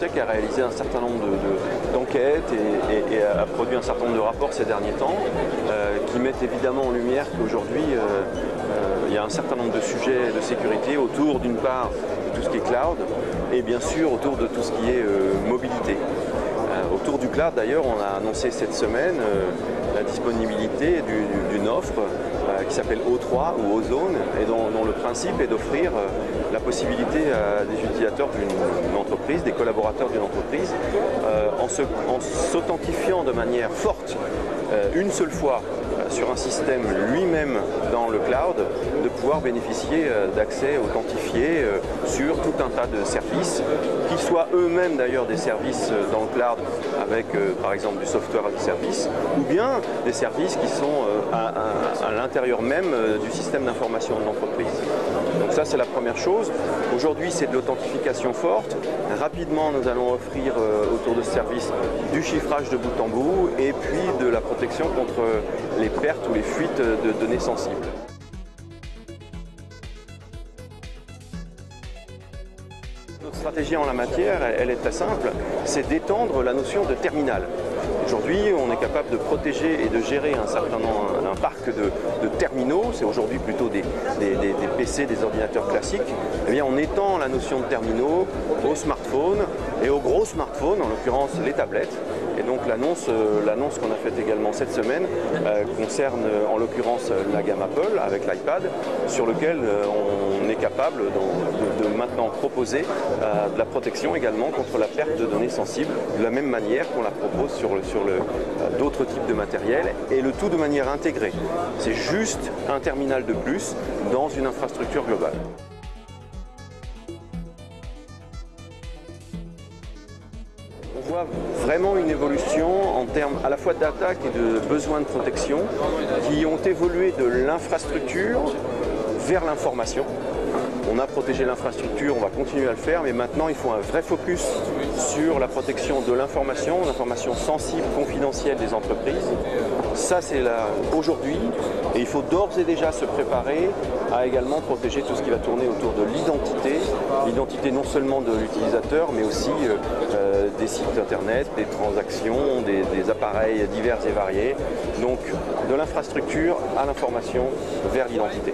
Symantec a réalisé un certain nombre d'enquêtes et a produit un certain nombre de rapports ces derniers temps qui mettent évidemment en lumière qu'aujourd'hui il y a un certain nombre de sujets de sécurité autour d'une part de tout ce qui est cloud et bien sûr autour de tout ce qui est mobilité. Autour du cloud d'ailleurs on a annoncé cette semaine la disponibilité d'une offre qui s'appelle O3 ou Ozone et dont le principe est d'offrir la possibilité à des utilisateurs d'une entreprise, des collaborateurs d'une entreprise, en s'authentifiant de manière forte une seule fois sur un système lui-même dans le cloud, de pouvoir bénéficier d'accès authentifié sur tout un tas de services, qui soient eux-mêmes d'ailleurs des services dans le cloud avec par exemple du software as a service, ou bien des services qui sont à l'intérieur même du système d'information de l'entreprise. Donc ça c'est la première chose. Aujourd'hui c'est de l'authentification forte. Rapidement nous allons offrir autour de ce service du chiffrage de bout en bout et puis de la protection contre les pertes ou les fuites de données sensibles. Notre stratégie en la matière, elle est très simple, c'est d'étendre la notion de terminal. Aujourd'hui, on est capable de protéger et de gérer un parc de terminaux, c'est aujourd'hui plutôt des PC, des ordinateurs classiques. Eh bien, on étend la notion de terminaux aux smartphones et aux gros smartphones, en l'occurrence les tablettes. Et donc l'annonce qu'on a faite également cette semaine concerne en l'occurrence la gamme Apple avec l'iPad, sur lequel on est capable de maintenant proposer de la protection également contre la perte de données sensibles, de la même manière qu'on la propose sur d'autres types de matériel, et le tout de manière intégrée. C'est juste un terminal de plus dans une infrastructure globale. On voit vraiment une évolution en termes à la fois d'attaque et de besoins de protection qui ont évolué de l'infrastructure vers l'information. On a protégé l'infrastructure, on va continuer à le faire, mais maintenant il faut un vrai focus sur la protection de l'information sensible, confidentielle des entreprises. Ça c'est là aujourd'hui, et il faut d'ores et déjà se préparer à également protéger tout ce qui va tourner autour de l'identité non seulement de l'utilisateur, mais aussi des sites internet, des transactions, des appareils divers et variés. Donc de l'infrastructure à l'information vers l'identité.